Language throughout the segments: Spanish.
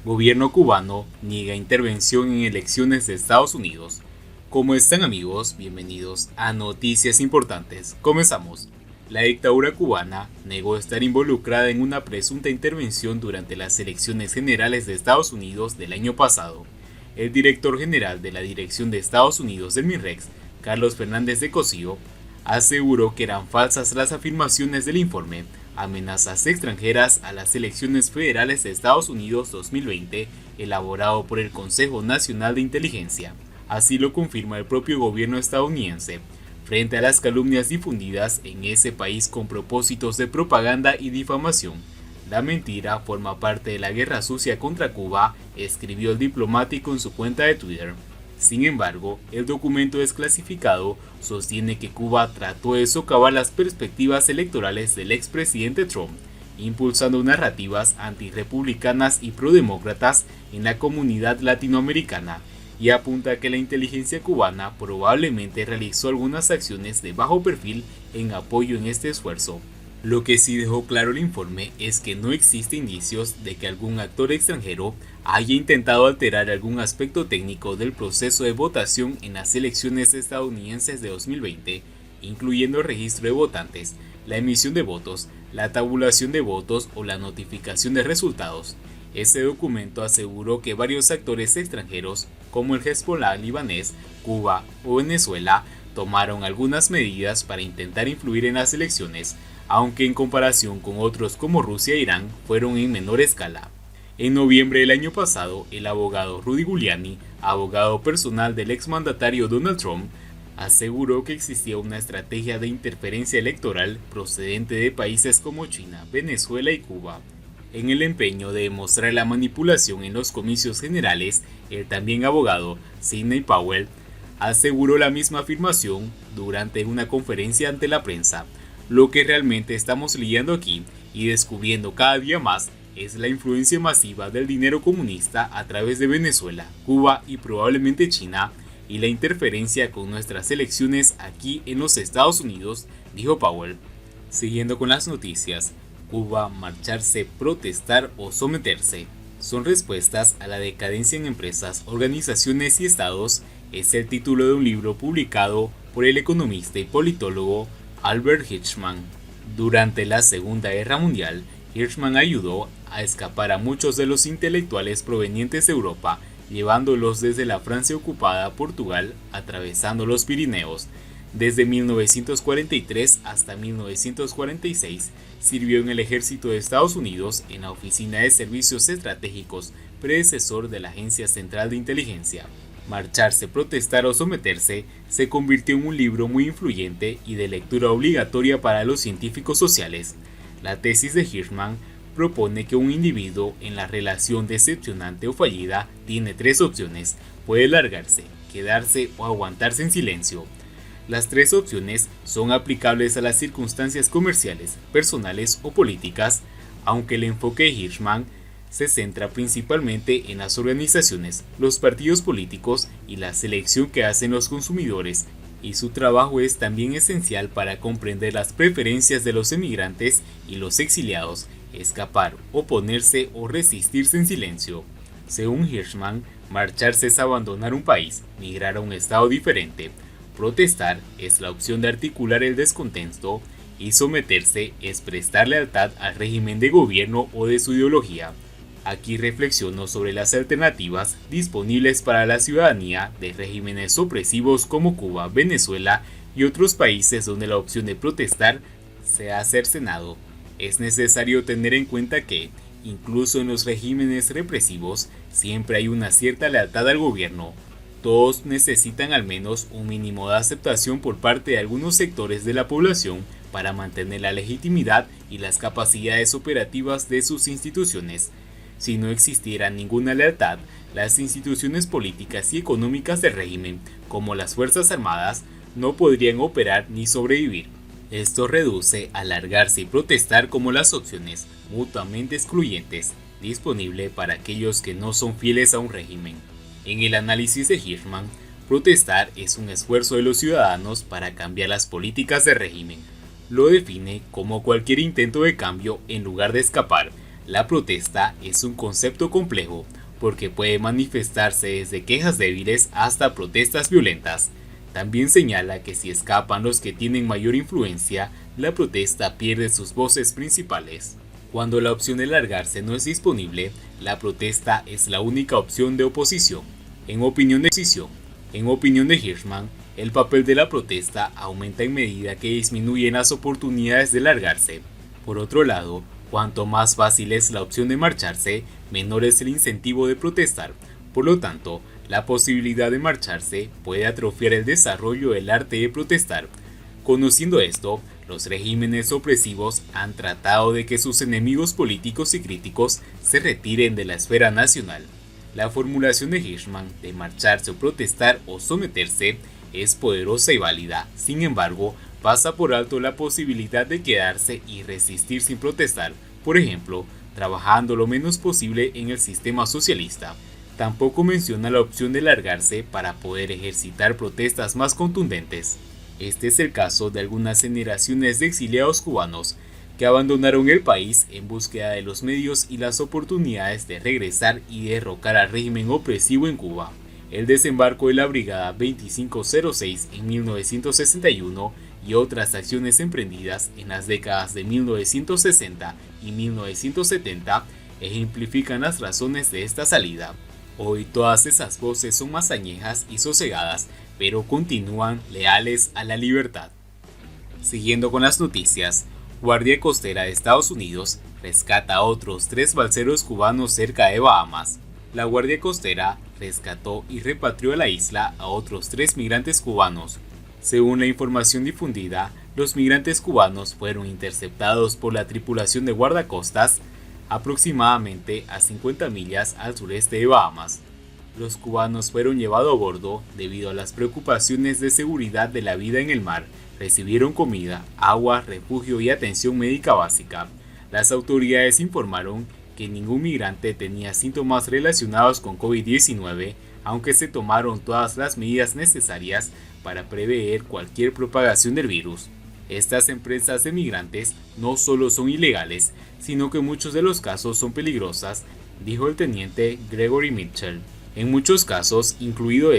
Gobierno cubano niega intervención en elecciones de Estados Unidos. ¿Cómo están, amigos? Bienvenidos a Noticias Importantes. Comenzamos. La dictadura cubana negó estar involucrada en una presunta intervención durante las elecciones generales de Estados Unidos del año pasado. El director general de la Dirección de Estados Unidos del MINREX, Carlos Fernández de Cosío, aseguró que eran falsas las afirmaciones del informe Amenazas extranjeras a las elecciones federales de Estados Unidos 2020, elaborado por el Consejo Nacional de Inteligencia. Así lo confirma el propio gobierno estadounidense, frente a las calumnias difundidas en ese país con propósitos de propaganda y difamación. La mentira forma parte de la guerra sucia contra Cuba, escribió el diplomático en su cuenta de Twitter. Sin embargo, el documento desclasificado sostiene que Cuba trató de socavar las perspectivas electorales del expresidente Trump, impulsando narrativas antirrepublicanas y prodemócratas en la comunidad latinoamericana, y apunta que la inteligencia cubana probablemente realizó algunas acciones de bajo perfil en apoyo en este esfuerzo. Lo que sí dejó claro el informe es que no existe indicios de que algún actor extranjero haya intentado alterar algún aspecto técnico del proceso de votación en las elecciones estadounidenses de 2020, incluyendo el registro de votantes, la emisión de votos, la tabulación de votos o la notificación de resultados. Este documento aseguró que varios actores extranjeros, como el Hezbollah libanés, Cuba o Venezuela, tomaron algunas medidas para intentar influir en las elecciones, aunque en comparación con otros como Rusia e Irán fueron en menor escala. En noviembre del año pasado, el abogado Rudy Giuliani, abogado personal del exmandatario Donald Trump, aseguró que existía una estrategia de interferencia electoral procedente de países como China, Venezuela y Cuba. En el empeño de demostrar la manipulación en los comicios generales, el también abogado Sidney Powell aseguró la misma afirmación durante una conferencia ante la prensa. Lo que realmente estamos lidiando aquí y descubriendo cada día más es la influencia masiva del dinero comunista a través de Venezuela, Cuba y probablemente China, y la interferencia con nuestras elecciones aquí en los Estados Unidos, dijo Powell. Siguiendo con las noticias, Cuba, marcharse, protestar o someterse son respuestas a la decadencia en empresas, organizaciones y estados, es el título de un libro publicado por el economista y politólogo Albert Hirschman. Durante la Segunda Guerra Mundial, Hirschman ayudó a escapar a muchos de los intelectuales provenientes de Europa, llevándolos desde la Francia ocupada a Portugal, atravesando los Pirineos. Desde 1943 hasta 1946, sirvió en el ejército de Estados Unidos en la Oficina de Servicios Estratégicos, predecesor de la Agencia Central de Inteligencia. Marcharse, protestar o someterse se convirtió en un libro muy influyente y de lectura obligatoria para los científicos sociales. La tesis de Hirschman propone que un individuo en la relación decepcionante o fallida tiene tres opciones: puede largarse, quedarse o aguantarse en silencio. Las tres opciones son aplicables a las circunstancias comerciales, personales o políticas, aunque el enfoque de Hirschman se centra principalmente en las organizaciones, los partidos políticos y la selección que hacen los consumidores, y su trabajo es también esencial para comprender las preferencias de los emigrantes y los exiliados, escapar, oponerse o resistirse en silencio. Según Hirschman, marcharse es abandonar un país, migrar a un estado diferente. Protestar es la opción de articular el descontento y someterse es prestar lealtad al régimen de gobierno o de su ideología. Aquí reflexiono sobre las alternativas disponibles para la ciudadanía de regímenes opresivos como Cuba, Venezuela y otros países donde la opción de protestar se ha cercenado. Es necesario tener en cuenta que, incluso en los regímenes represivos, siempre hay una cierta lealtad al gobierno. Todos necesitan al menos un mínimo de aceptación por parte de algunos sectores de la población para mantener la legitimidad y las capacidades operativas de sus instituciones. Si no existiera ninguna lealtad, las instituciones políticas y económicas del régimen, como las Fuerzas Armadas, no podrían operar ni sobrevivir. Esto reduce a largarse y protestar como las opciones mutuamente excluyentes, disponibles para aquellos que no son fieles a un régimen. En el análisis de Hirschman, protestar es un esfuerzo de los ciudadanos para cambiar las políticas del régimen. Lo define como cualquier intento de cambio en lugar de escapar, La protesta es un concepto complejo porque puede manifestarse desde quejas débiles hasta protestas violentas. También señala que si escapan los que tienen mayor influencia, la protesta pierde sus voces principales. Cuando la opción de largarse no es disponible, la protesta es la única opción de oposición. En opinión de Hirschman, el papel de la protesta aumenta en medida que disminuyen las oportunidades de largarse. Por otro lado, cuanto más fácil es la opción de marcharse, menor es el incentivo de protestar. Por lo tanto, la posibilidad de marcharse puede atrofiar el desarrollo del arte de protestar. Conociendo esto, los regímenes opresivos han tratado de que sus enemigos políticos y críticos se retiren de la esfera nacional. La formulación de Hirschman de marcharse o protestar o someterse es poderosa y válida, sin embargo, pasa por alto la posibilidad de quedarse y resistir sin protestar, por ejemplo, trabajando lo menos posible en el sistema socialista. Tampoco menciona la opción de largarse para poder ejercitar protestas más contundentes. Este es el caso de algunas generaciones de exiliados cubanos que abandonaron el país en búsqueda de los medios y las oportunidades de regresar y derrocar al régimen opresivo en Cuba. El desembarco de la Brigada 2506 en 1961 y otras acciones emprendidas en las décadas de 1960 y 1970 ejemplifican las razones de esta salida. Hoy todas esas voces son más añejas y sosegadas, pero continúan leales a la libertad. Siguiendo con las noticias, Guardia Costera de Estados Unidos rescata a otros 3 balseros cubanos cerca de Bahamas. La Guardia Costera rescató y repatrió a la isla a otros 3 migrantes cubanos. Según la información difundida, los migrantes cubanos fueron interceptados por la tripulación de guardacostas aproximadamente a 50 millas al sureste de Bahamas. Los cubanos fueron llevados a bordo debido a las preocupaciones de seguridad de la vida en el mar. Recibieron comida, agua, refugio y atención médica básica. Las autoridades informaron que ningún migrante tenía síntomas relacionados con COVID-19, aunque se tomaron todas las medidas necesarias para prever cualquier propagación del virus. Estas empresas de migrantes no solo son ilegales, sino que en muchos de los casos son peligrosas, dijo el teniente Gregory Mitchell. En muchos casos, incluido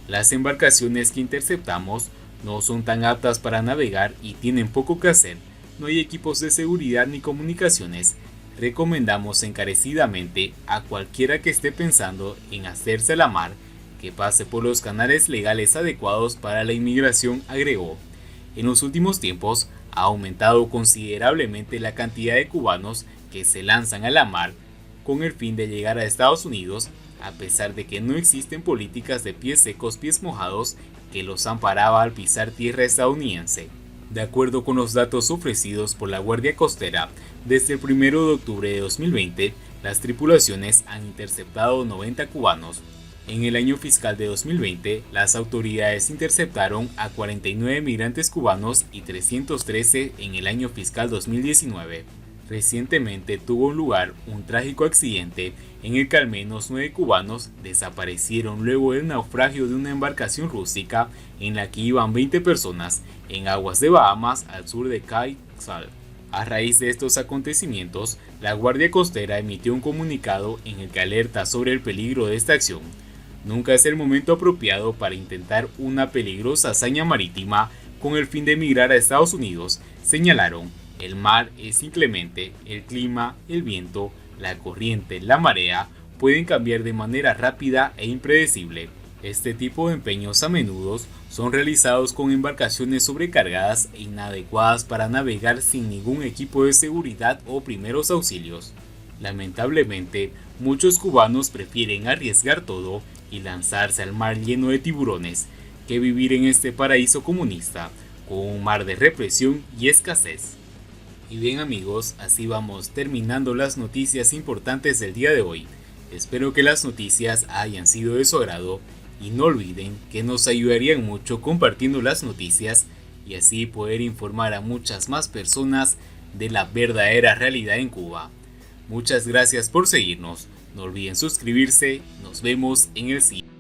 las embarcaciones que interceptamos no son tan aptas para navegar y tienen poco que hacer. No hay equipos de seguridad ni comunicaciones. Recomendamos encarecidamente a cualquiera que esté pensando en hacerse a la mar que pase por los canales legales adecuados para la inmigración, agregó. En los últimos tiempos ha aumentado considerablemente la cantidad de cubanos que se lanzan a la mar con el fin de llegar a Estados Unidos, a pesar de que no existen políticas de pies secos, pies mojados que los amparaba al pisar tierra estadounidense. De acuerdo con los datos ofrecidos por la Guardia Costera, desde el 1 de octubre de 2020, las tripulaciones han interceptado 90 cubanos. En el año fiscal de 2020, las autoridades interceptaron a 49 migrantes cubanos y 313 en el año fiscal 2019. Recientemente tuvo lugar un trágico accidente en el que al menos 9 cubanos desaparecieron luego del naufragio de una embarcación rústica en la que iban 20 personas en aguas de Bahamas al sur de Cay Sal. A raíz de estos acontecimientos, la Guardia Costera emitió un comunicado en el que alerta sobre el peligro de esta acción. Nunca es el momento apropiado para intentar una peligrosa hazaña marítima con el fin de emigrar a Estados Unidos, señalaron. El mar es inclemente, el clima, el viento, la corriente, la marea pueden cambiar de manera rápida e impredecible. Este tipo de empeños a menudo son realizados con embarcaciones sobrecargadas e inadecuadas para navegar sin ningún equipo de seguridad o primeros auxilios. Lamentablemente, muchos cubanos prefieren arriesgar todo y lanzarse al mar lleno de tiburones que vivir en este paraíso comunista, con un mar de represión y escasez. Y bien amigos, así vamos terminando las noticias importantes del día de hoy. Espero que las noticias hayan sido de su agrado y no olviden que nos ayudarían mucho compartiendo las noticias y así poder informar a muchas más personas de la verdadera realidad en Cuba. Muchas gracias por seguirnos, no olviden suscribirse, nos vemos en el siguiente.